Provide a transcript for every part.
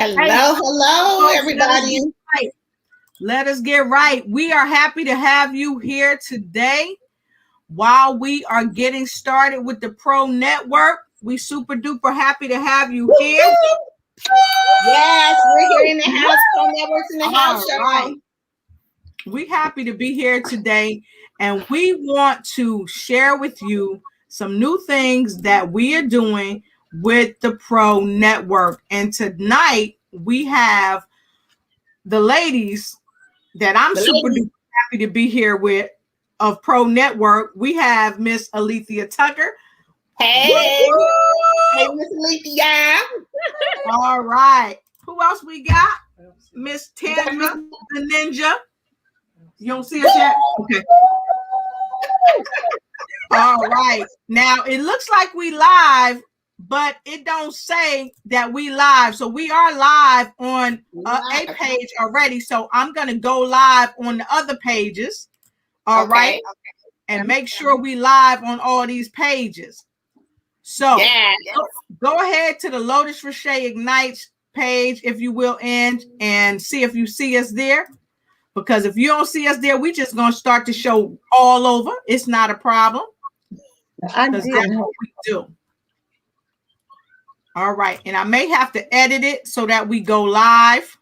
Hello, everybody. Let us get right. We are happy to have you here today. While we are getting started with the Pro Network, we super duper happy to have you here. Yes, we're here in the house. Pro Network's in the house, right. We happy to be here today, and we want to share with you some new things that we are doing with the Pro Network. And tonight we have the ladies that I'm super duper happy to be here with of Pro Network. We have Miss Alethea Tucker. Hey, Miss Alethea. All right. Who else we got? Miss Tandra, the Ninja. You don't see us yet? Okay. All right. Now it looks like we live, but it don't say that we live. So we are live on a page already. So I'm going to go live on the other pages. All right. And make sure we live on all these pages. So go ahead to the Lotus Roche Ignites page, if you will, and see if you see us there. Because if you don't see us there, we just going to start the show all over. It's not a problem. Because that's what we do. All right. And I may have to edit it so that we go live.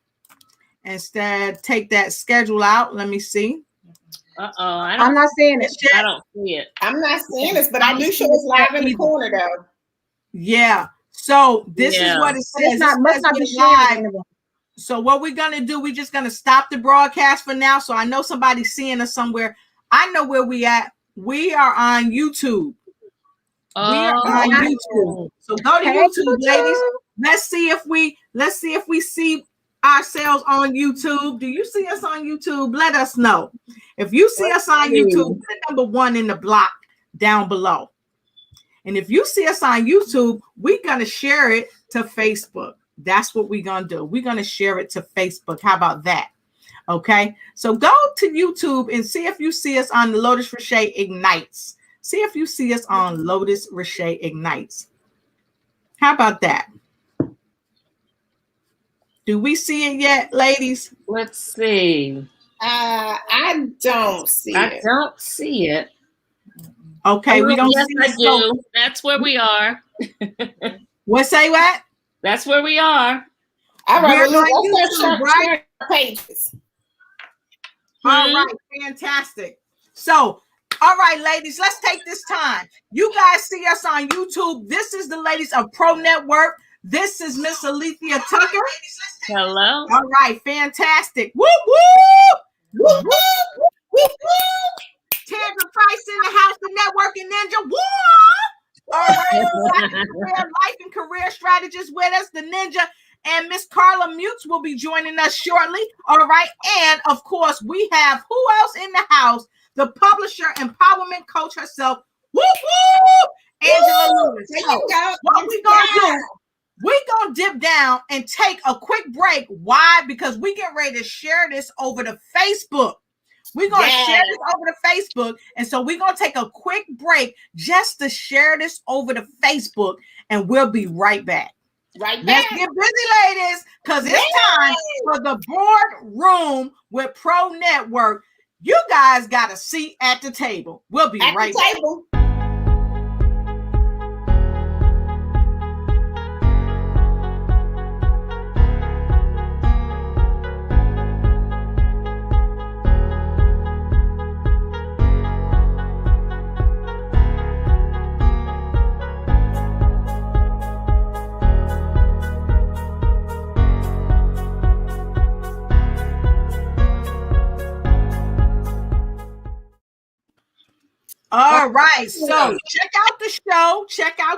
Instead, take that schedule out. Let me see. I'm not seeing it. I don't see it. I'm not seeing this, but I do show us live in the corner, though. Yeah. So this is what it says. Must not be live. So what we're going to do, we're just going to stop the broadcast for now. So I know somebody's seeing us somewhere. I know where we at. We are on YouTube. We are on YouTube. So go to YouTube, ladies. Let's see if we see ourselves on YouTube. Do you see us on YouTube? Let us know. If you see us on YouTube, put number 1 in the block down below. And if you see us on YouTube, we're going to share it to Facebook. That's what we're going to do. We're going to share it to Facebook. How about that? Okay. So go to YouTube and see if you see us on the Lotus Roche Ignites. See if you see us on Lotus Roche Ignites. How about that? Do we see it yet, ladies? Let's see. I don't see it. I don't see it. Okay, we don't see it. Do. That's where we are. What say what? That's where we are. All right, let's share pages. All right, fantastic. So, all right, ladies, let's take this time. You guys see us on YouTube. This is the ladies of Pro Network. This is Miss Alethea Tucker. Hello. All right, fantastic. Whoop, whoop. Whoop, whoop. Whoop, whoop. Tandra Price in the house, the networking ninja. Whoop. All right, life and career strategist with us, the ninja, and Miss Carla Mutes will be joining us shortly. All right, and of course, we have who else in the house? The publisher, empowerment coach herself. Whoop, whoop. Angela Lewis. So, what we gonna do? We're going to dip down and take a quick break. Why? Because we get ready to share this over to Facebook. We're going to share this over to Facebook. And so we're going to take a quick break just to share this over to Facebook. And we'll be right back. Right back. Let's get busy, ladies, because it's time for the boardroom with Pro Network. You guys got a seat at the table. We'll be right back. All right, so check out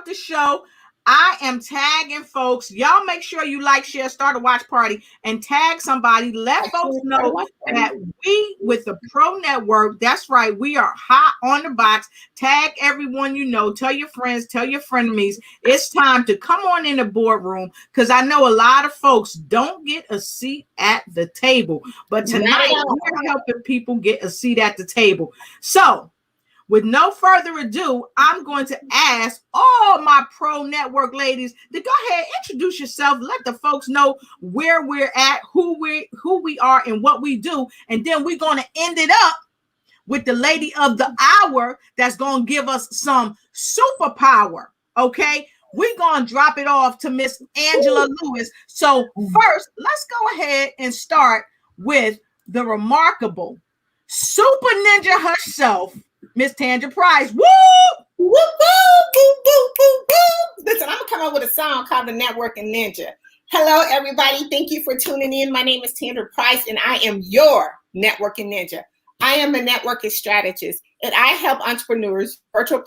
the show. I am tagging folks. Y'all make sure you like, share, start a watch party, and tag somebody. Let folks know that we with the Pro Network, that's right, we are hot on the box. Tag everyone you know. Tell your friends, tell your frenemies. It's time to come on in the boardroom because I know a lot of folks don't get a seat at the table. But tonight, we're helping people get a seat at the table. So, with no further ado, I'm going to ask all my pro network ladies to go ahead, introduce yourself, let the folks know where we're at, who we are, and what we do, and then we're going to end it up with the lady of the hour that's going to give us some superpower. Okay, we're going to drop it off to Miss Angela Lewis. So first, let's go ahead and start with the remarkable super ninja herself, Miss Tandra Price. Woo! Woo, woo, woo, woo, woo, woo. Listen, I'm going to come up with a song called the Networking Ninja. Hello, everybody. Thank you for tuning in. My name is Tandra Price, and I am your Networking Ninja. I am a networking strategist, and I help entrepreneurs virtual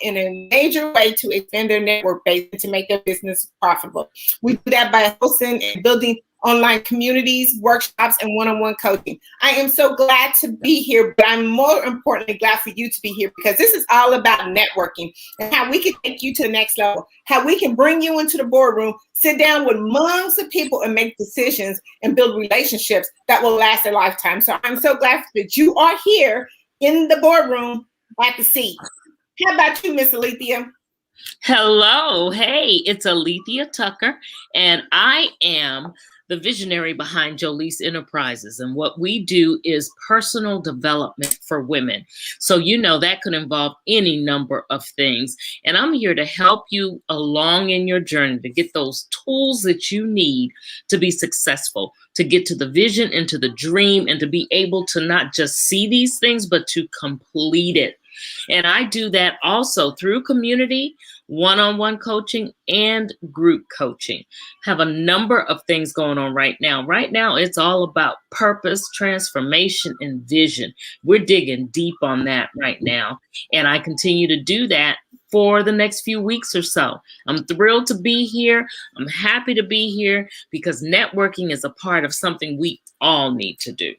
in a major way to expand their network base and to make their business profitable. We do that by hosting and building online communities, workshops, and one-on-one coaching. I am so glad to be here, but I'm more importantly glad for you to be here because this is all about networking and how we can take you to the next level, how we can bring you into the boardroom, sit down with months of people and make decisions and build relationships that will last a lifetime. So I'm so glad that you are here in the boardroom at the seat. How about you, Miss Alethea? Hello. Hey, it's Alethea Tucker, and I am the visionary behind Jolie's Enterprises. And what we do is personal development for women. So, that could involve any number of things. And I'm here to help you along in your journey to get those tools that you need to be successful, to get to the vision and to the dream, and to be able to not just see these things, but to complete it. And I do that also through community, one-on-one coaching, and group coaching. Have a number of things going on right now. Right now, it's all about purpose, transformation, and vision. We're digging deep on that right now. And I continue to do that for the next few weeks or so. I'm thrilled to be here. I'm happy to be here because networking is a part of something we all need to do.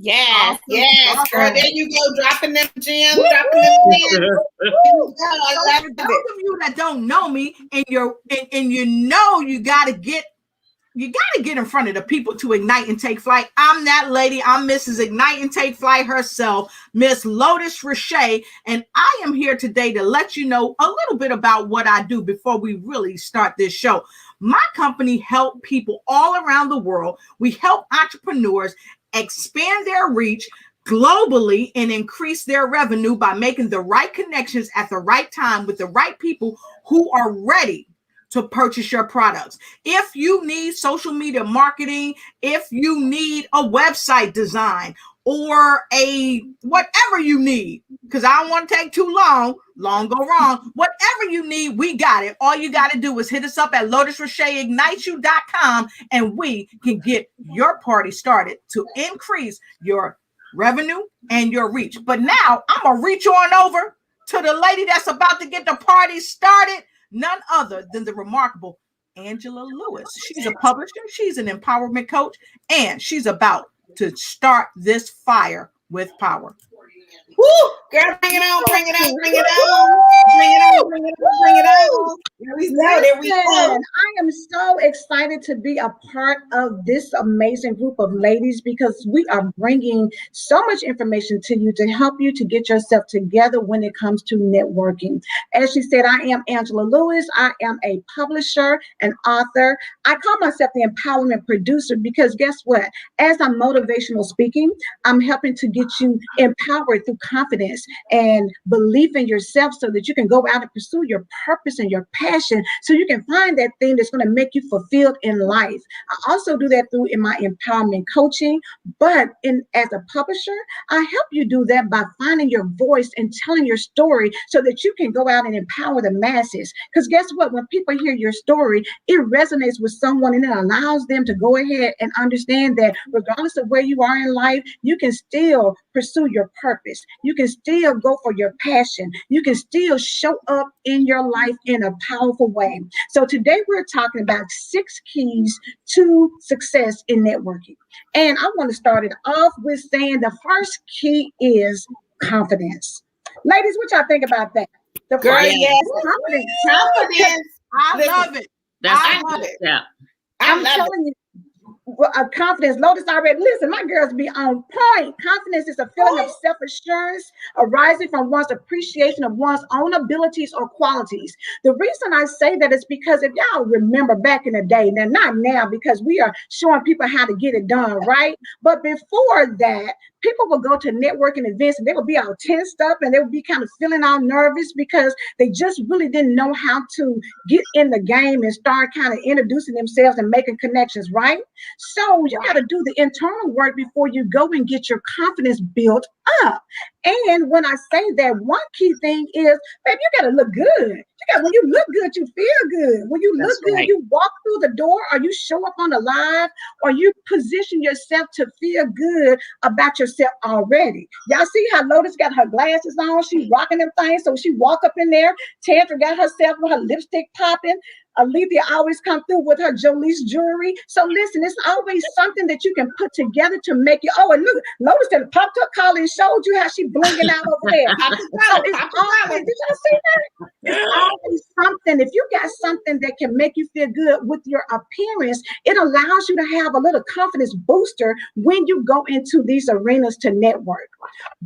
Yes, yes, girl. There you go, dropping them gems, dropping them gems. I love it. Those of you that don't know me, and you gotta get in front of the people to ignite and take flight. I'm that lady. I'm Mrs. Ignite and Take Flight herself, Miss Lotus Roche, and I am here today to let you know a little bit about what I do before we really start this show. My company helps people all around the world. We help entrepreneurs expand their reach globally and increase their revenue by making the right connections at the right time with the right people who are ready to purchase your products. If you need social media marketing, if you need a website design or a whatever you need, because I don't want to take too long go wrong. Whatever you need, we got it. All you got to do is hit us up at lotusrocheigniteyou.com and we can get your party started to increase your revenue and your reach. But now I'm going to reach on over to the lady that's about to get the party started, none other than the remarkable Angela Lewis. She's a publisher, she's an empowerment coach, and she's about to start this fire with power. Woo! Girl, bring it on, bring it on, bring it on. Bring it on, bring it on, bring it on. There we go. I am so excited to be a part of this amazing group of ladies because we are bringing so much information to you to help you to get yourself together when it comes to networking. As she said, I am Angela Lewis. I am a publisher, an author. I call myself the empowerment producer because guess what? As I'm motivational speaking, I'm helping to get you empowered through confidence and belief in yourself so that you can go out and pursue your purpose and your passion so you can find that thing that's going to make you fulfilled in life. I also do that through in my empowerment coaching, but as a publisher, I help you do that by finding your voice and telling your story so that you can go out and empower the masses. Because guess what? When people hear your story, it resonates with someone and it allows them to go ahead and understand that regardless of where you are in life, you can still pursue your purpose. You can still go for your passion. You can still show up in your life in a powerful way. So today we're talking about 6 keys to success in networking. And I want to start it off with saying the first key is confidence. Ladies, what y'all think about that? The girl, yes. Confidence. I love it. I love it. I'm telling you, confidence. Lotus already, listen, my girls be on point. Confidence is a feeling of self-assurance arising from one's appreciation of one's own abilities or qualities. The reason I say that is because if y'all remember back in the day, now not now because we are showing people how to get it done, right? But before that, people would go to networking events and they would be all tensed up and they would be kind of feeling all nervous because they just really didn't know how to get in the game and start kind of introducing themselves and making connections, right? So you got to do the internal work before you go and get your confidence built up. And when I say that, one key thing is, baby, you got to look good. When you look good, you feel good. When you look good, you walk through the door, or you show up on the live, or you position yourself to feel good about yourself already. Y'all see how Lotus got her glasses on? She rocking them things. So she walk up in there. Tandra got herself with her lipstick popping. Alethea always come through with her Jolie's jewelry. So listen, it's always something that you can put together to make you. Oh, and look, Lotus done popped her collar and showed you how she blinging out over there. So it's always, did y'all see that? It's always something. If you got something that can make you feel good with your appearance, it allows you to have a little confidence booster when you go into these arenas to network.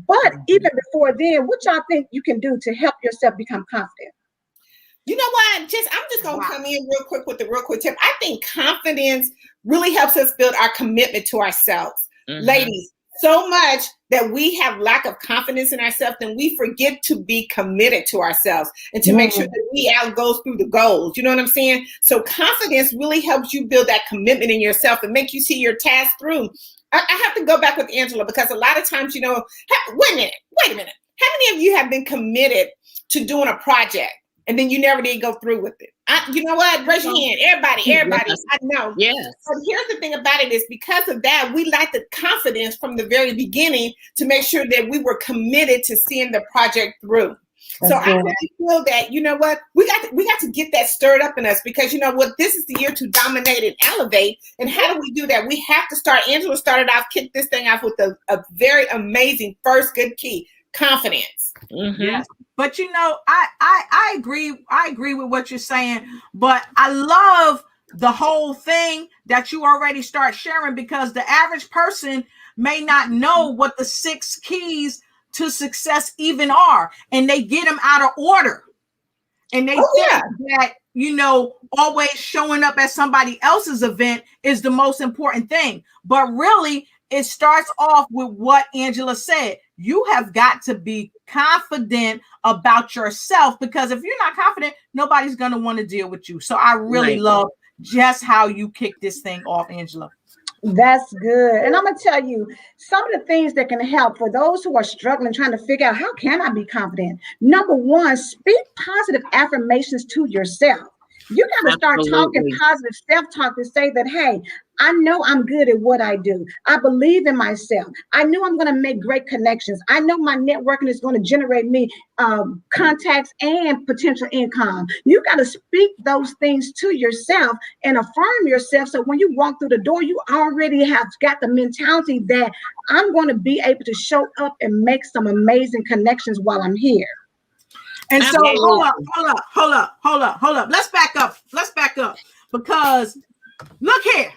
But even before then, what y'all think you can do to help yourself become confident? You know what? I'm just gonna come in real quick with the real quick tip. I think confidence really helps us build our commitment to ourselves. Ladies, so much that we have lack of confidence in ourselves, then we forget to be committed to ourselves and to make sure that we goes through the goals. You know what I'm saying? So confidence really helps you build that commitment in yourself and make you see your task through. I have to go back with Angela because a lot of times, wait a minute. How many of you have been committed to doing a project and then you never did go through with it? You know what? Raise your hand. Everybody. Yes. I know. Yes. So here's the thing about it is because of that, we lacked the confidence from the very beginning to make sure that we were committed to seeing the project through. So I really feel that, you know what, we got to get that stirred up in us because, you know what, this is the year to dominate and elevate. And how do we do that? We have to start. Angela started off, kicked this thing off with a very amazing first good key, confidence. Yes. But I agree with what you're saying, but I love the whole thing that you already start sharing because the average person may not know what the 6 keys to success even are, and they get them out of order, and they think that always showing up at somebody else's event is the most important thing, but really it starts off with what Angela said. You have got to be confident about yourself because if you're not confident, nobody's going to want to deal with you. So I really love just how you kick this thing off, Angela. That's good. And I'm going to tell you some of the things that can help for those who are struggling, trying to figure out how can I be confident? Number one, speak positive affirmations to yourself. You got to start talking positive self-talk to say that, hey, I know I'm good at what I do. I believe in myself. I know I'm going to make great connections. I know my networking is going to generate me contacts and potential income. You got to speak those things to yourself and affirm yourself. So when you walk through the door, you already have got the mentality that I'm going to be able to show up and make some amazing connections while I'm here. And so hold up. Let's back up because look here.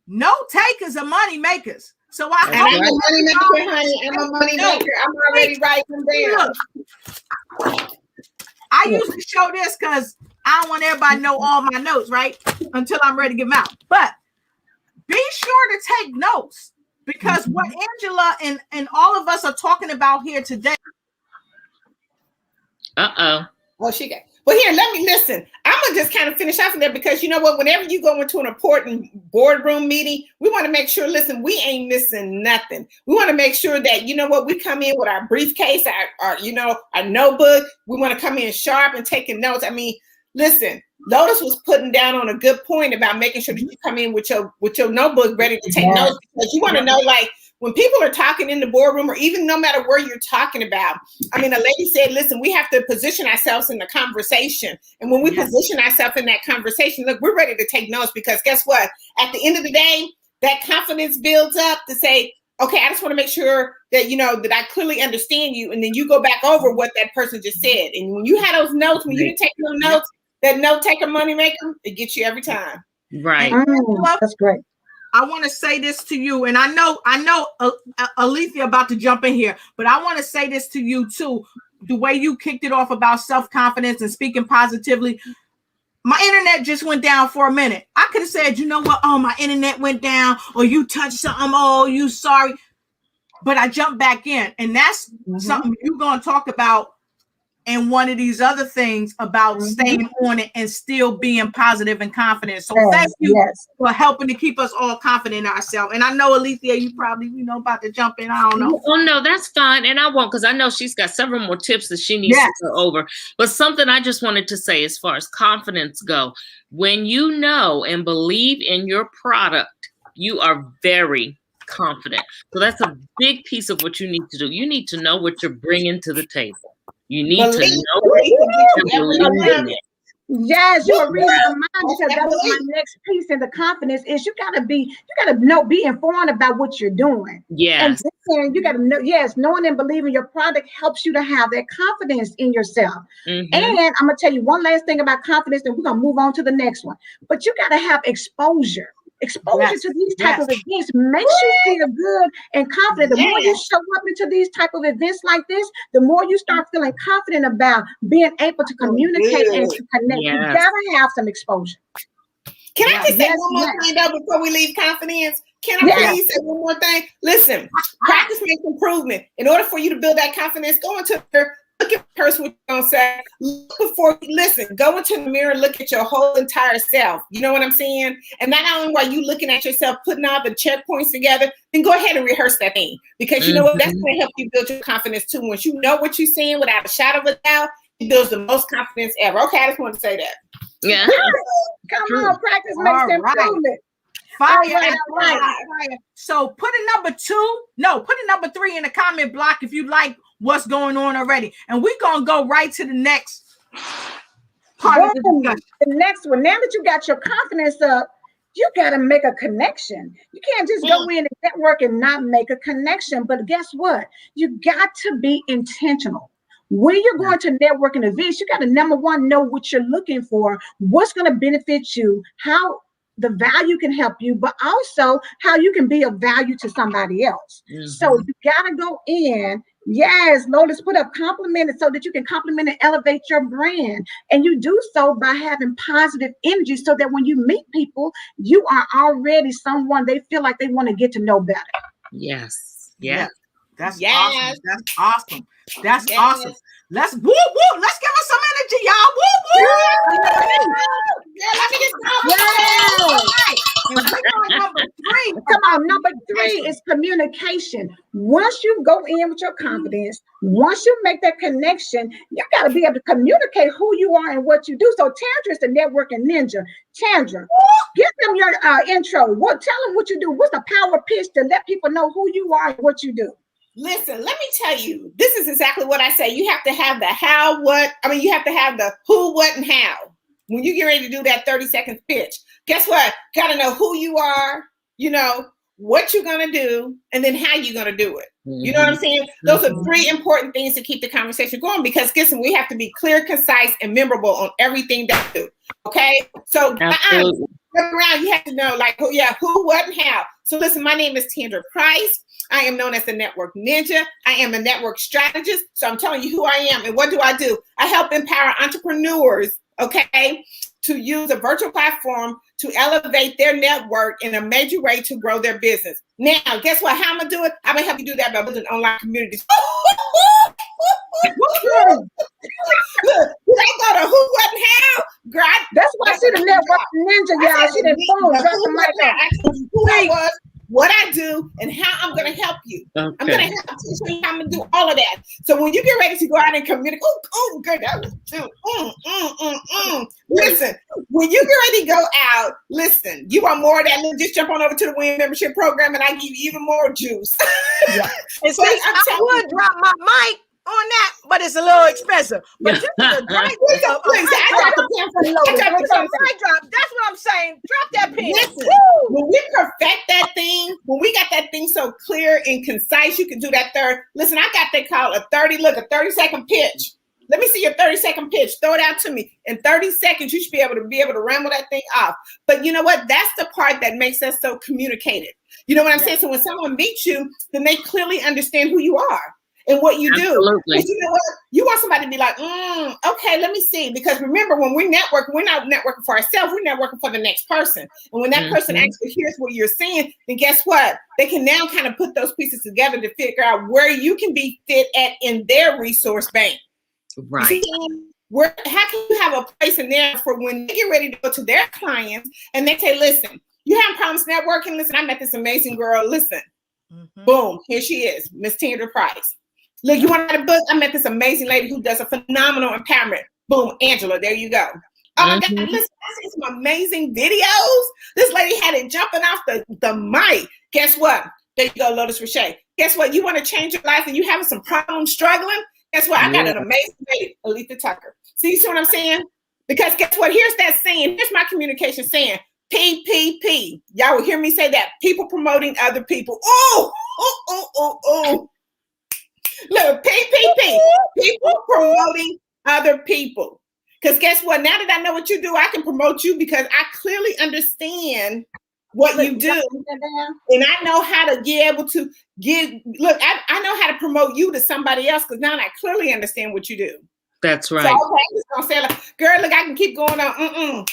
No takers are money makers. So I'm a money maker, honey. I'm a money maker. I'm already writing them down. I usually show this because I don't want everybody to know all my notes, right? Until I'm ready to give them out. But be sure to take notes because what Angela and all of us are talking about here today. Well, she got. Well, here, let me listen. I'm gonna just kind of finish off in there because you know what? Whenever you go into an important boardroom meeting, we want to make sure. Listen, we ain't missing nothing. We want to make sure that you know what we come in with our briefcase, our notebook. We want to come in sharp and taking notes. I mean, listen. Lotus was putting down on a good point about making sure that you come in with your notebook ready to take notes because you want to know like. When people are talking in the boardroom or even no matter where you're talking about, I mean, a lady said, listen, we have to position ourselves in the conversation. And when we position ourselves in that conversation, look, we're ready to take notes because guess what? At the end of the day, that confidence builds up to say, okay, I just want to make sure that, that I clearly understand you. And then you go back over what that person just said. And when you had those notes, when you didn't take no notes, that note taker money maker, it gets you every time. Right. That's great. I want to say this to you, and I know Alethea about to jump in here, but I want to say this to you too. The way you kicked it off about self-confidence and speaking positively, my internet just went down for a minute. I could have said, you know what? Oh, my internet went down, or you touched something. Oh, you sorry. But I jumped back in, and that's something you're going to talk about in one of these other things about staying on it and still being positive and confident. So thank you for helping to keep us all confident in ourselves. And I know, Alethea, you probably, about to jump in. I don't know. Oh, no, that's fine. And I won't, because I know she's got several more tips that she needs to go over. But something I just wanted to say as far as confidence go, when you know and believe in your product, you are very confident. So that's a big piece of what you need to do. You need to know what you're bringing to the table. You need to know it. Yes, you are reading my mind, because that was my next piece in the confidence is you gotta be informed about what you're doing. Yes. And you gotta know, knowing and believing your product helps you to have that confidence in yourself. And I'm gonna tell you one last thing about confidence, and we're gonna move on to the next one. But you gotta have exposure to these type of events makes you feel good and confident. The more you show up into these type of events like this, the more you start feeling confident about being able to communicate and to connect. You gotta have some exposure. Can I just say one more thing though before we leave confidence? Can I please say one more thing? Listen, practice makes improvement. In order for you to build that confidence, go into her. Look at the person what you're gonna say. Look before you listen. Go into the mirror and look at your whole entire self. You know what I'm saying? And not only while you looking at yourself, putting all the checkpoints together, then go ahead and rehearse that thing. Because you know what? That's gonna help you build your confidence too. Once you know what you're saying without a shadow of a doubt, it builds the most confidence ever. Okay, I just want to say that. Yeah. Come on, practice makes improvement. Fire. So put a number 3 in the comment block if you like what's going on already. And we're going to go right to the next part of the discussion. The next one. Now that you got your confidence up, you got to make a connection. You can't just go in and network and not make a connection. But guess what? You got to be intentional. When you're going to networking events, you got to, number one, know what you're looking for, what's going to benefit you, how the value can help you, but also how you can be of value to somebody else. So you got to go in. Yes, Lotus, put up compliment so that you can compliment and elevate your brand. And you do so by having positive energy so that when you meet people, you are already someone they feel like they want to get to know better. Yes. That's awesome. That's awesome. That's awesome. Let's woo woo. Let's give us some energy, y'all. Woo woo. Yeah, let me get number 3. Come on, number 3 is communication. Once you go in with your confidence, once you make that connection, you got to be able to communicate who you are and what you do. So Tandra is the networking ninja. Tandra, give them your intro. Tell them what you do. What's the power pitch to let people know who you are and what you do? Listen, let me tell you, this is exactly what I say. You have to have the how, what, you have to have the who, what, and how. When you get ready to do that 30-second pitch, guess what? Got to know who you are, what you're going to do, and then how you're going to do it. You know what I'm saying? Those are 3 important things to keep the conversation going, because listen, we have to be clear, concise, and memorable on everything that we do. Okay? So around, you have to know who, what, and how. So listen, my name is Tandra Price. I am known as the Network Ninja. I am a network strategist. So I'm telling you who I am and what do I do? I help empower entrepreneurs, to use a virtual platform to elevate their network in a major way to grow their business. Now, guess what? How I'm going to do it? I'm going to help you do that by building online communities. Look, I got a who, what, and how. Girl, that's why she the network ninja, y'all. She didn't phone. Who I was, what I do, and how I'm going to help you. Okay. I'm going to help you, show you how I'm going to do all of that. So when you get ready to go out and communicate, girl, that was too. Listen, when you get ready to go out, listen, you want more of that? Just jump on over to the Win Membership Program, and I give you even more juice. And see, I would drop my mic on that, but it's a little expensive. But this is a great drop. That's what I'm saying. Drop that pen. Listen, when we perfect that thing, when we got that thing so clear and concise, you can do that third. Listen, I got that called a 30-second pitch. Let me see your 30-second pitch. Throw it out to me. In 30 seconds, you should be able to ramble that thing off. But you know what? That's the part that makes us so communicated. You know what I'm saying? So when someone meets you, then they clearly understand who you are and what you do. Because you know what? You want somebody to be like, okay, let me see. Because remember, when we network, we're not networking for ourselves. We're networking for the next person. And when that person actually hears what you're saying, then guess what? They can now kind of put those pieces together to figure out where you can be fit at in their resource bank. Right. How can you have a place in there for when they get ready to go to their clients and they say, listen, you have problems networking? Listen, I met this amazing girl. Listen, boom, here she is, Miss Tandra Price. Look, you want to write a book? I met this amazing lady who does a phenomenal empowerment. Boom, Angela, there you go. Oh my God, listen, I see some amazing videos. This lady had it jumping off the mic. Guess what? There you go, Lotus Richey. Guess what? You want to change your life and you having some problems struggling? Guess what? I got an amazing lady, Aletha Tucker. See what I'm saying? Because guess what? Here's that saying. Here's my communication saying. PPP. Y'all will hear me say that. People promoting other people. Oh. Look, PPP. People promoting other people. Because guess what? Now that I know what you do, I can promote you because I clearly understand what you do. And I know how to be able to I know how to promote you to somebody else because now I clearly understand what you do. That's right. So okay, I'm just gonna say, like, girl, look, I can keep going on.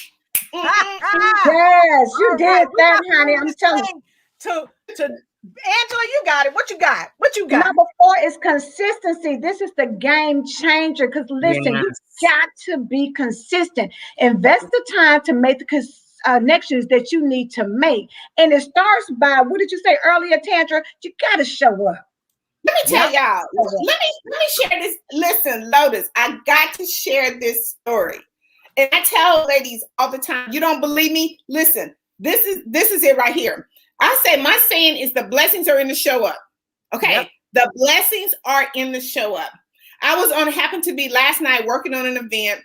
Yes, you did that, honey. I'm telling you. To Angela, you got it. What you got? What you got? Number 4 is consistency. This is the game changer. Because listen, you got to be consistent. Invest the time to make the connections that you need to make. And it starts by, what did you say earlier, Tandra? You got to show up. Let me tell y'all. Let me share this. Listen, Lotus, I got to share this story. And I tell ladies all the time, you don't believe me? Listen, this is it right here. I say my saying is the blessings are in the show up. Okay. Yep. The blessings are in the show up. I was happened to be last night working on an event,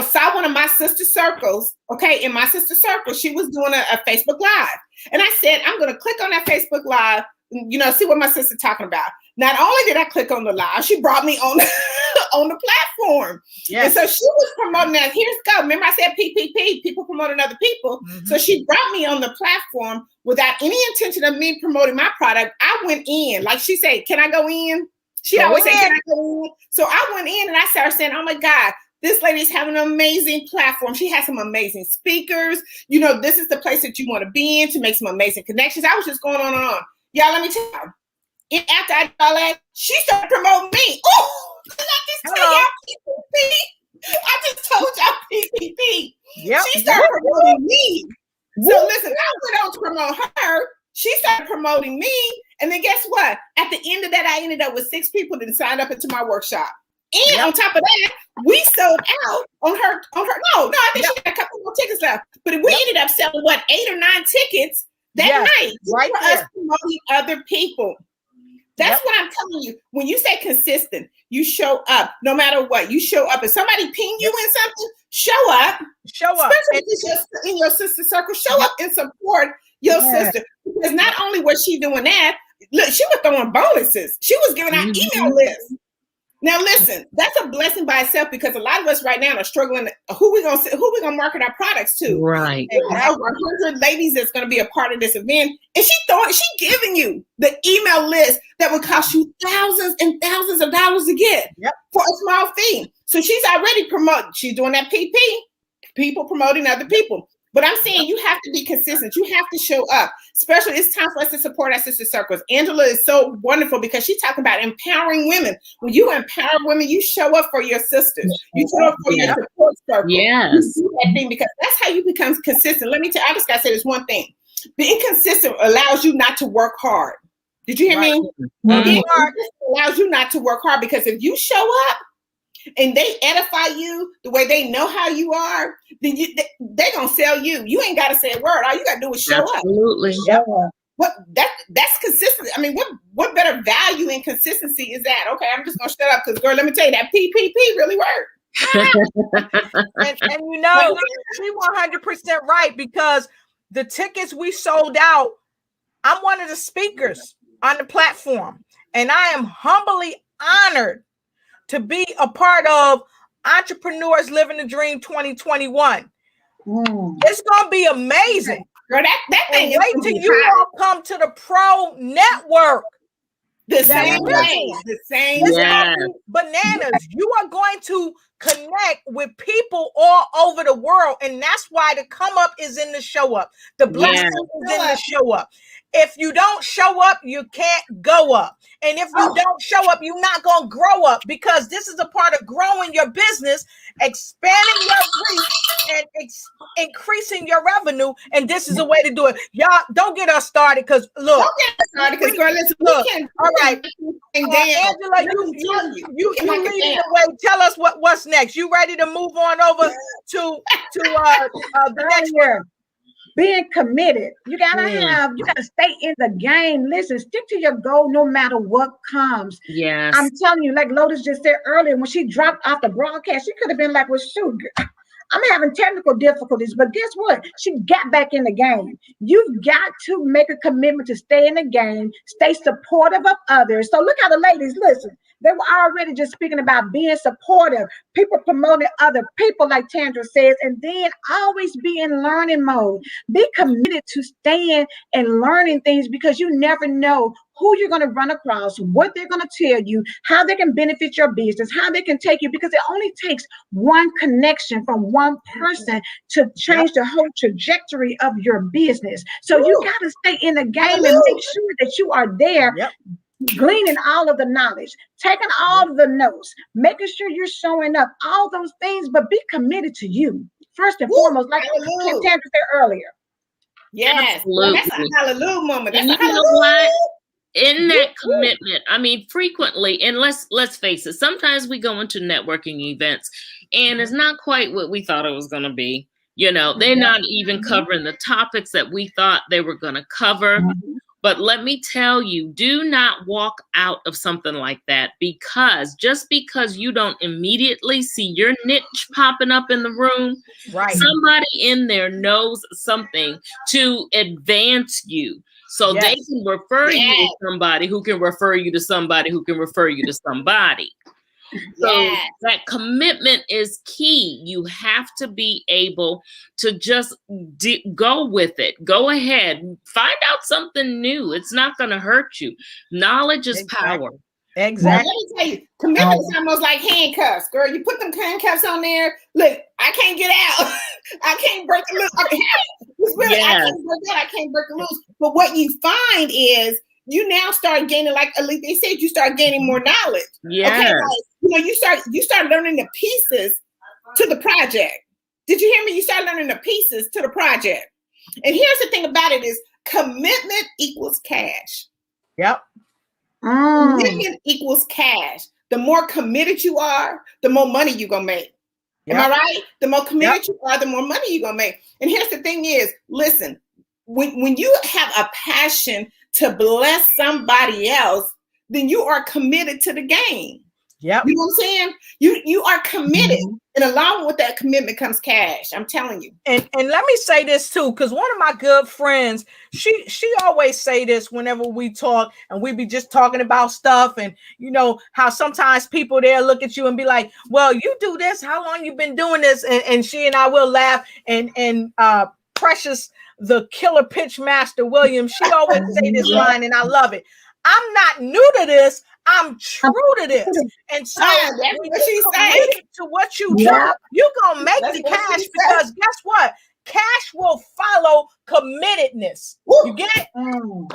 saw one of my sister circles. Okay. In my sister circle, she was doing a Facebook Live. And I said, I'm going to click on that Facebook Live, see what my sister's talking about. Not only did I click on the live, she brought me on on the platform. Yes. And so she was promoting that. Here's go. Remember I said PPP, people promoting other people. So she brought me on the platform without any intention of me promoting my product. I went in, like she said, can I go in? She always said, can I go in? So I went in and I started saying, oh my God, this lady's having an amazing platform. She has some amazing speakers. This is the place that you want to be in to make some amazing connections. I was just going on and on. Y'all, let me tell you. And after I did all that, she started promoting me. Oh, I just tell y'all PPP. I just told y'all PPP. Yep. She started promoting me. So listen, I went on to promote her. She started promoting me. And then guess what? At the end of that, I ended up with 6 people that signed up into my workshop. And on top of that, we sold out on her. No, I think she had a couple more tickets left. But we ended up selling 8 or 9 tickets that night. Right for us promoting other people. That's what I'm telling you. When you say consistent, you show up no matter what. You show up. If somebody ping you in something, show up. Show up. Especially in your sister circle, show up and support your sister. Because not only was she doing that, look, she was throwing bonuses. She was giving out email lists. Now listen, that's a blessing by itself because a lot of us right now are struggling. Who we gonna market our products to? Right. And over 100 ladies that's gonna be a part of this event, and she giving you the email list that would cost you thousands and thousands of dollars to get for a small fee. So she's already promoting. She's doing that PP, people promoting other people. But I'm saying you have to be consistent. You have to show up. Especially, it's time for us to support our sister circles. Angela is so wonderful because she's talking about empowering women. When you empower women, you show up for your sisters. You show up for your support circle. Yes. You do that thing because that's how you become consistent. Let me tell you, I just got to say this one thing. Being consistent allows you not to work hard. Did you hear me? Being consistent allows you not to work hard because if you show up, and they edify you the way they know how you are, then they're going to sell you. You ain't got to say a word. All you got to do is show up. Absolutely. That's consistent. I mean, what better value in consistency is that? Okay, I'm just going to shut up because, girl, let me tell you, that PPP really worked. and she 100% right because the tickets we sold out, I'm one of the speakers on the platform, and I am humbly honored to be a part of Entrepreneurs Living the Dream 2021. It's gonna be amazing. Girl, that thing wait till you all come to the Pro Network. The same way. The same way. Bananas. You are going to connect with people all over the world. And that's why the come up is in the show up. The blessing is in the show up. If you don't show up, you can't go up. And if you don't show up, you're not going to grow up, because this is a part of growing your business, expanding your reach, and increasing your revenue. And this is a way to do it. Y'all, don't get us started, because look. Don't get us started, because girl, listen, look. All right. Angela, you leading the way. Tell us what's next. You ready to move on over to the next one? Being committed. You gotta stay in the game. Listen, stick to your goal no matter what comes. Yes. I'm telling you, like Lotus just said earlier, when she dropped off the broadcast, she could have been like, well, shoot, I'm having technical difficulties, but guess what? She got back in the game. You've got to make a commitment to stay in the game, stay supportive of others. So look how the ladies, listen, they were already just speaking about being supportive, people promoting other people, like Tandra says, and then always be in learning mode. Be committed to staying and learning things, because you never know who you're going to run across, what they're going to tell you, how they can benefit your business, how they can take you, because it only takes one connection from one person to change the whole trajectory of your business. So you got to stay in the game and make sure that you are there, gleaning all of the knowledge, taking all of the notes, making sure you're showing up, all those things, but be committed to you first and foremost, like Tandra said earlier. Yes, absolutely. That's a hallelujah moment. That's and you know what? In that commitment, I mean, frequently, and let's face it, sometimes we go into networking events and it's not quite what we thought it was going to be. You know, they're not even covering the topics that we thought they were going to cover. But let me tell you, do not walk out of something like that, because just because you don't immediately see your niche popping up in the room, somebody in there knows something to advance you. So they can refer you to somebody who can refer you to somebody who can refer you to somebody. So that commitment is key. You have to be able to just go with it. Go ahead. Find out something new. It's not going to hurt you. Knowledge is power. Exactly. Well, let me tell you, commitment is almost like handcuffs, girl. You put them handcuffs on there. Look, I can't get out. I can't break it loose. I can't break that. I can't break it loose. But what you find is you now start gaining, like they said, you start gaining more knowledge. Yeah. Okay, like, you start learning the pieces to the project. Did you hear me? You start learning the pieces to the project. And here's the thing about it is commitment equals cash. Yep. Commitment equals cash. The more committed you are, the more money you're going to make. Am I right? The more committed you are, the more money you're going to make. And here's the thing is, listen, when you have a passion to bless somebody else, then you are committed to the game. Yep. You know what I'm saying? You are committed. And along with that commitment comes cash. I'm telling you. And let me say this too, because one of my good friends, she always say this whenever we talk, and we be just talking about stuff, and you know how sometimes people there look at you and be like, well, you do this, how long you been doing this? And she and I will laugh, and Precious, the killer pitch master Williams, she always say this line, and I love it. I'm not new to this. I'm true to this. And so that's when what you she saying. to what you do, you're going to make the cash, because guess what? Cash will follow committedness. You get it?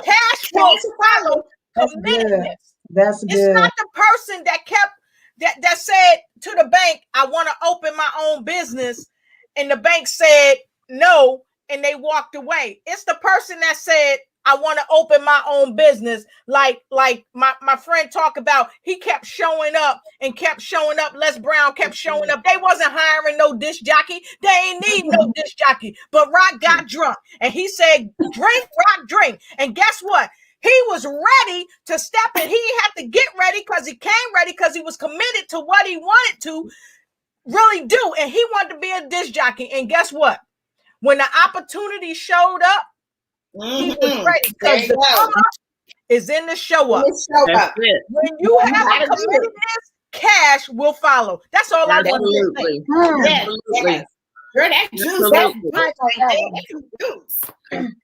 Cash will follow committedness. That's good. It's not the person that said to the bank, I want to open my own business, and the bank said no, and they walked away. It's the person that said, I want to open my own business. Like my friend talked about, he kept showing up and kept showing up. Les Brown kept showing up. They wasn't hiring no disc jockey. They ain't need no disc jockey. But Rock got drunk, and he said, drink, Rock, drink. And guess what? He was ready to step in. He had to get ready because he came ready, because he was committed to what he wanted to really do. And he wanted to be a disc jockey. And guess what? When the opportunity showed up, he was ready, because the come up is in the show up. That's it. When you have a committedness, cash will follow. That's all I want to say. Absolutely. Girl, that juice.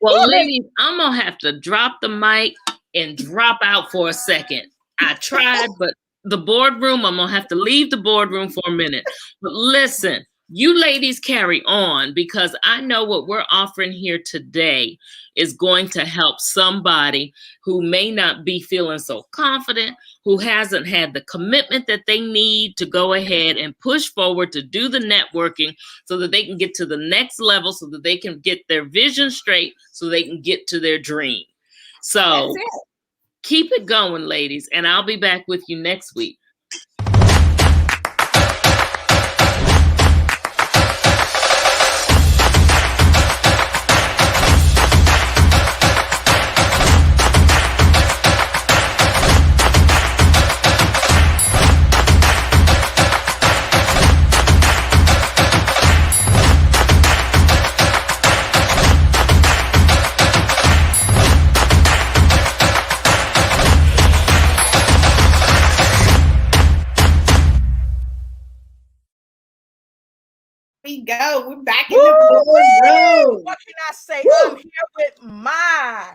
Well, ladies, I'm gonna have to drop the mic and drop out for a second. I tried, but the boardroom, I'm gonna have to leave the boardroom for a minute. But listen, you ladies carry on, because I know what we're offering here today is going to help somebody who may not be feeling so confident, who hasn't had the commitment that they need to go ahead and push forward to do the networking so that they can get to the next level, so that they can get their vision straight, so they can get to their dream. So keep it going, ladies, and I'll be back with you next week. We go. We're back in the boardroom. What can I say? I'm here with my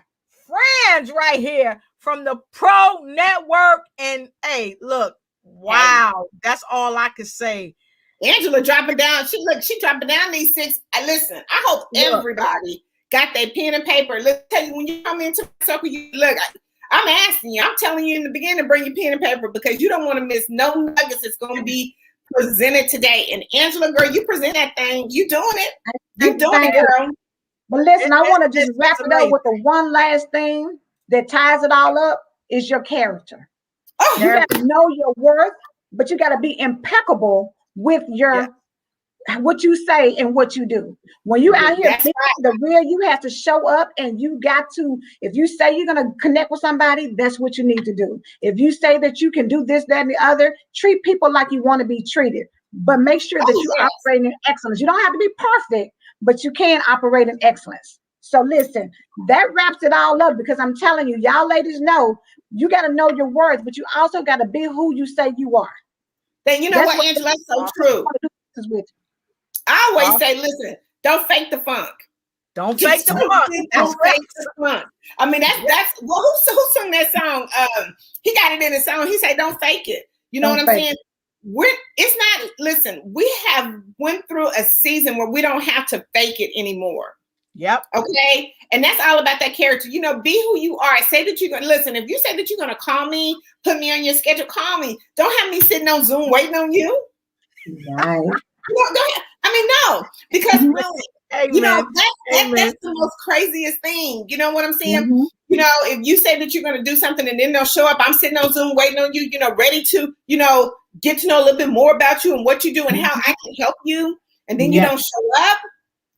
friends right here from the Pro Network. And hey, look, wow, that's all I can say. Angela dropping down. She dropping down these 6. Listen, I hope everybody got their pen and paper. Let's tell you, when you come into my circle, you look. I'm asking you. I'm telling you in the beginning, bring your pen and paper, because you don't want to miss no nuggets. It's going to be presented today. And Angela, girl, you present that thing. You doing it. You doing it, girl. But listen, I want to just wrap it up with the one last thing that ties it all up is your character. You got to know your worth, but you got to be impeccable with your what you say and what you do. When you out here the real, you have to show up, and you got to, if you say you're going to connect with somebody, that's what you need to do. If you say that you can do this, that, and the other, treat people like you want to be treated, but make sure that you operate in excellence. You don't have to be perfect, but you can operate in excellence. So listen, that wraps it all up, because I'm telling you, y'all ladies know, you got to know your worth, but you also got to be who you say you are. Then you know what, Angela, that's so true. I always say, listen, don't fake the funk. Don't fake the funk. Don't fake the funk. I mean, that's well, who sung that song? He got it in his song. He said, "Don't fake it." You know what I'm saying? It's not. Listen, we have went through a season where we don't have to fake it anymore. Yep. Okay. And that's all about that character. You know, be who you are. Say that you're going to listen. If you say that you're going to call me, put me on your schedule, call me. Don't have me sitting on Zoom waiting on you. Right. No, because really, you know, that's the most craziest thing. You know what I'm saying? Mm-hmm. You know, if you say that you're going to do something and then they'll show up, I'm sitting on Zoom waiting on you, you know, ready to, you know, get to know a little bit more about you and what you do and how I can help you. And then you don't show up.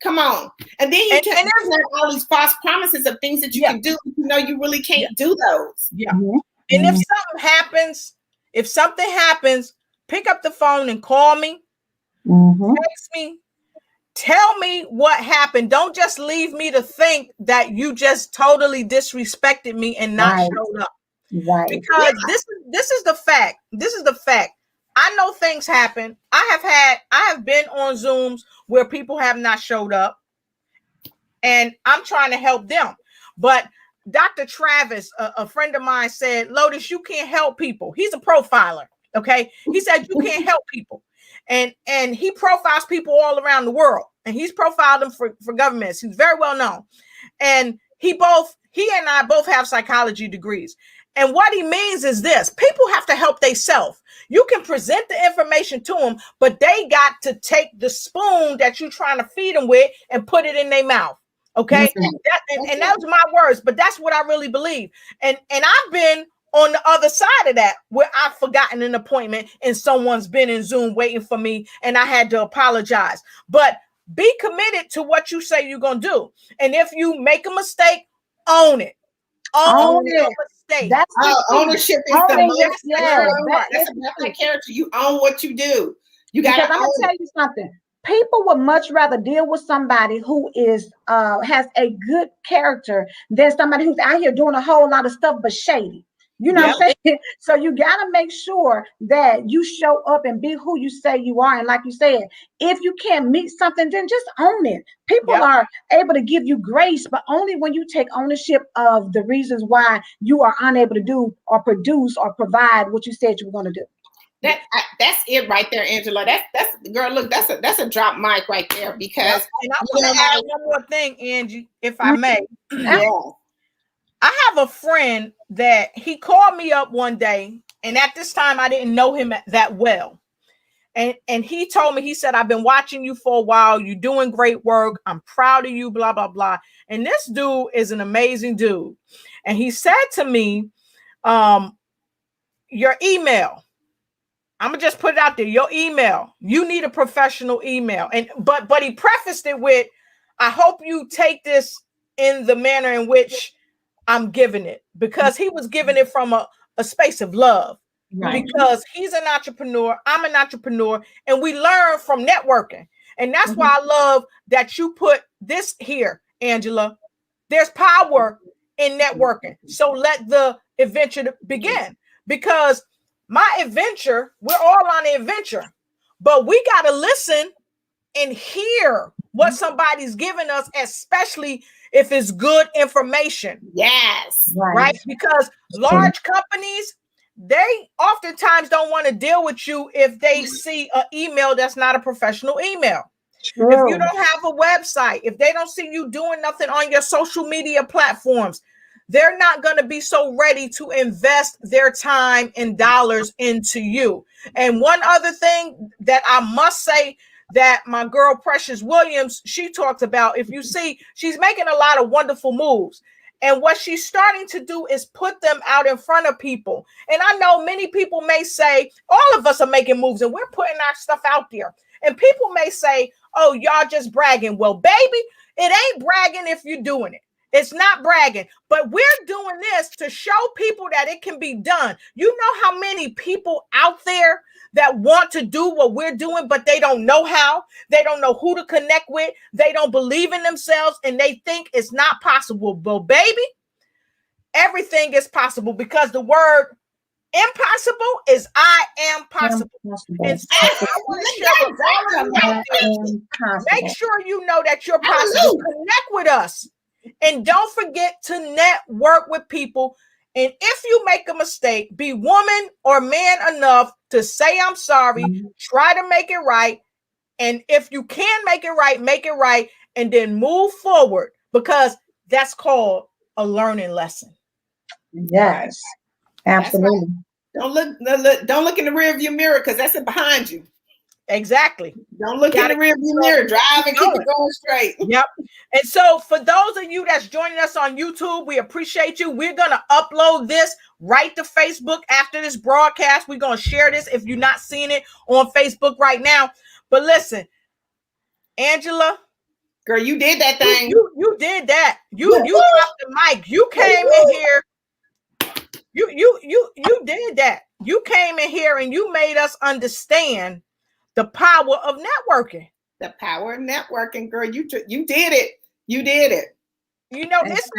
Come on. And then you take all these false promises of things that you can do. You know, you really can't do those. Yeah. Mm-hmm. And if something happens, pick up the phone and call me. Mm-hmm. Text me. Tell me what happened. Don't just leave me to think that you just totally disrespected me and not showed up. Right. Because this is the fact. This is the fact. I know things happen. I have been on Zooms where people have not showed up, and I'm trying to help them. But Dr. Travis, a friend of mine, said, Lotus, you can't help people. He's a profiler. Okay. He said you can't help people. And he profiles people all around the world, and he's profiled them for governments. He's very well known. And he and I both have psychology degrees. And what he means is this: people have to help themselves. You can present the information to them, but they got to take the spoon that you're trying to feed them with and put it in their mouth. Okay. Mm-hmm. And that was my words, but that's what I really believe. And I've been on the other side of that, where I've forgotten an appointment and someone's been in Zoom waiting for me and I had to apologize. But be committed to what you say you're going to do. And if you make a mistake, own it. Own your mistake. That's ownership is the most. That's about that character. You own what you do. You got to. I'm going to tell you something. People would much rather deal with somebody who is has a good character than somebody who's out here doing a whole lot of stuff but shady. You know what I'm saying? So you got to make sure that you show up and be who you say you are. And like you said, if you can't meet something, then just own it. People are able to give you grace, but only when you take ownership of the reasons why you are unable to do or produce or provide what you said you were going to do. That's it right there, Angela. That's girl. Look, that's a drop mic right there, because and I want to add one more thing, Angie, if I may. Yeah. I have a friend that he called me up one day, and at this time I didn't know him that well. And he told me, he said, I've been watching you for a while. You're doing great work. I'm proud of you, blah, blah, blah. And this dude is an amazing dude. And he said to me, your email, I'm gonna just put it out there. Your email, you need a professional email. And but he prefaced it with, I hope you take this in the manner in which I'm giving it, because he was giving it from a space of love. Right. Because he's an entrepreneur, I'm an entrepreneur, and we learn from networking. And that's why I love that you put this here, Angela. There's power in networking. So let the adventure begin, because my adventure, we're all on an adventure, but we got to listen and hear what somebody's giving us, especially if it's good information. Yes. Right? Because large companies, they oftentimes don't want to deal with you if they see an email that's not a professional email. True. If you don't have a website, if they don't see you doing nothing on your social media platforms, they're not going to be so ready to invest their time and dollars into you. And one other thing that I must say that my girl Precious Williams, she talked about, if you see, she's making a lot of wonderful moves. And what she's starting to do is put them out in front of people. And I know many people may say, all of us are making moves and we're putting our stuff out there. And people may say, oh, y'all just bragging. Well, baby, it ain't bragging if you're doing it. It's not bragging, but we're doing this to show people that it can be done. You know how many people out there that want to do what we're doing, but they don't know how, they don't know who to connect with, they don't believe in themselves, and they think it's not possible. But baby, everything is possible, because the word impossible is I am possible. And so I want to share with all of you out there, make sure you know that you're possible. Connect with us. And don't forget to network with people. And if you make a mistake, be woman or man enough to say, I'm sorry, try to make it right. And if you can make it right, and then move forward, because that's called a learning lesson. Yes, absolutely. Right. Don't look in the rearview mirror, because that's it behind you. Exactly. Don't look in the rearview mirror. Drive and keep it going straight. Yep. And so for those of you that's joining us on YouTube, we appreciate you. We're going to upload this right to Facebook after this broadcast. We're going to share this if you're not seeing it on Facebook right now. But listen, Angela. Girl, you did that thing. You did that. You dropped the mic. You came in here. You did that. You came in here and you made us understand the power of networking. The power of networking, girl. You did it. You did it. You know, it's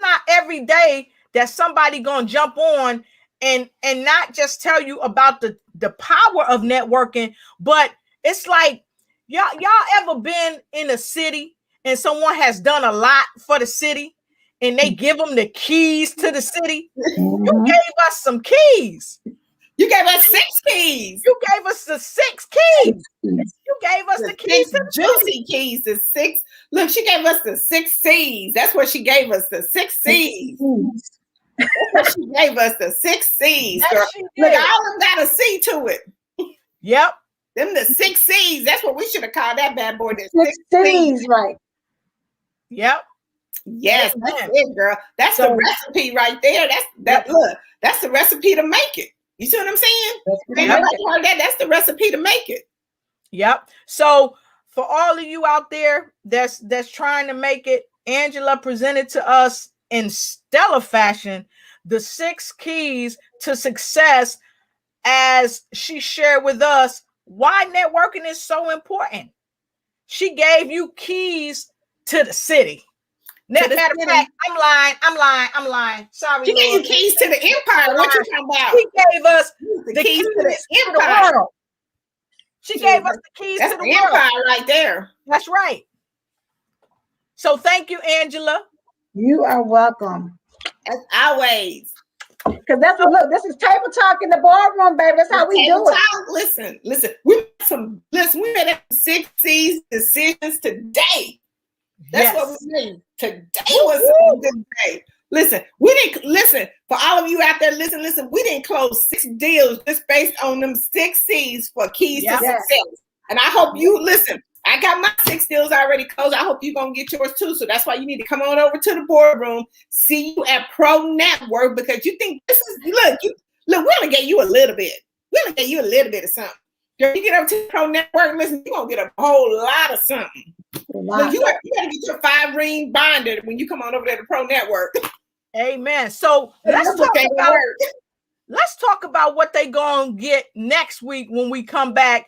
not every day that somebody gonna jump on and not just tell you about the power of networking, but it's like y'all ever been in a city and someone has done a lot for the city and they give them the keys to the city? You gave us some keys. You gave us 6 keys. You gave us the 6 keys. You gave us the keys. Juicy keys. The 6. Look, she gave us the 6 C's. That's what she gave us. The 6 C's. That's what she gave us. The 6 C's. Girl. Look, all of them got a C to it. Yep. Them the 6 C's. That's what we should have called that bad boy. The 6 C's, right? Yep. Yes, that's it, girl. That's the recipe right there. Look, that's the recipe to make it. You see what I'm saying? That's the recipe to make it. Yep. So for all of you out there that's trying to make it, Angela presented to us in stellar fashion the 6 keys to success, as she shared with us why networking is so important. She gave you keys to the city. Matter of fact, I'm lying. Sorry, She gave you keys to the empire. What you talking about? She gave us the keys to the world. She gave us the keys to the world. Empire right there. That's right. So thank you, Angela. You are welcome. As always. Because that's what, look, this is table talk in the boardroom, baby. That's how we do it. Listen. We made 6 C's decisions today. That's what we made. Today was a good day. Listen, for all of you out there, listen, we didn't close 6 deals just based on them 6 C's for keys to success. And I hope you listen. I got my 6 deals already closed. I hope you're going to get yours too. So that's why you need to come on over to the boardroom. See you at Pro Network, because you think this is, look, we only gave you a little bit. We only gave you a little bit of something. If you get up to Pro Network, listen, you're going to get a whole lot of something. Look, you got to get your 5-ring binder when you come on over there to Pro Network. Amen. So let's talk about what they going to get next week when we come back.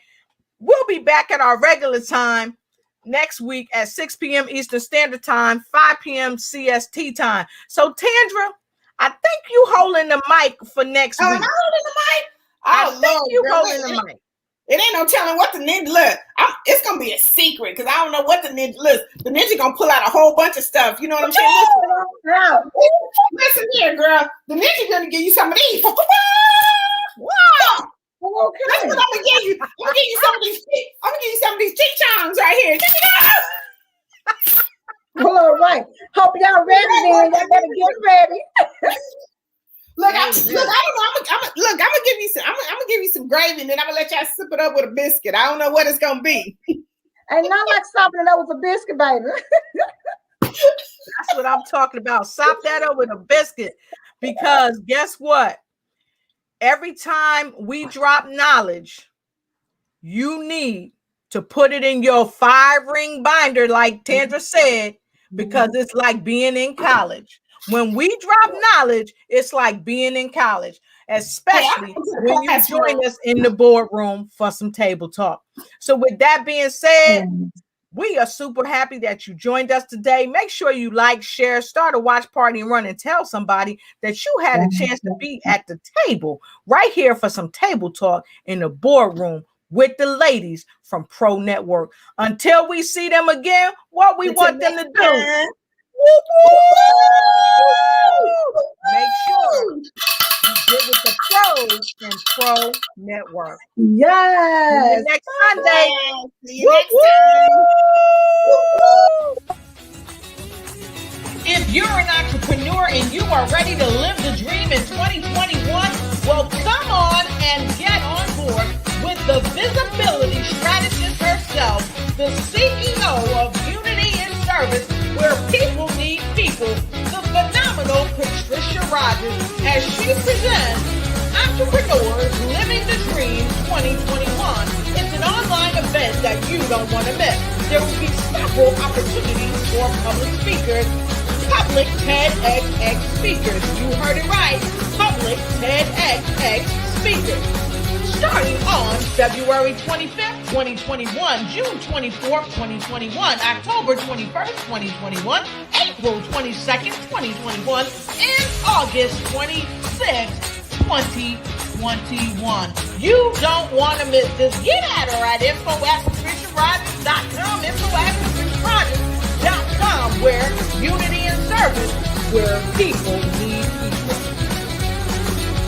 We'll be back at our regular time next week at 6 p.m. Eastern Standard Time, 5 p.m. CST time. So, Tandra, I think you holding the mic for next week. Am I holding the mic? I think you holding the mic. It ain't no telling what the ninja look. It's gonna be a secret because I don't know what the ninja look. The ninja gonna pull out a whole bunch of stuff. You know what I'm saying? Listen here, girl. The ninja gonna give you some of these. Wow. Okay. That's what I'm gonna give you. I'm gonna give you some of these. I'm gonna give you some of these ching-chongs right here. All right. Hope y'all ready then. Y'all better get ready. Look, I'm gonna give you some. I'm gonna give you some gravy, and then I'm gonna let y'all sip it up with a biscuit. I don't know what it's gonna be. Ain't not like sopping it up with a biscuit, baby. That's what I'm talking about. Sop that up with a biscuit, because guess what? Every time we drop knowledge, you need to put it in your 5-ring binder, like Tandra said, because it's like being in college. When we drop knowledge, it's like being in college, especially when you join us in the boardroom for some table talk. So with that being said, we are super happy that you joined us today. Make sure you like, share, start a watch party, and run and tell somebody that you had a chance to be at the table right here for some table talk in the boardroom with the ladies from Pro Network. Until we see them again, what we want them to do. Make sure you get with the pros and Pro Network. Yes. Next Sunday. See you next time. If you're an entrepreneur and you are ready to live the dream in 2021, well, come on and get on board with the visibility strategist herself, the CEO of Unity in Service, where people need people, the phenomenal Patricia Rogers, as she presents Entrepreneurs Living the Dream 2021. It's an online event that you don't want to miss. There will be several opportunities for public speakers, public TEDx speakers. You heard it right, public TEDx speakers. Starting on February 25th, 2021, June 24th, 2021, October 21st, 2021, April 22nd, 2021, and August 26th, 2021. You don't want to miss this. Get at her at info@patriciarogers.com, info@patriciarogers.com, where Unity in Service, where people need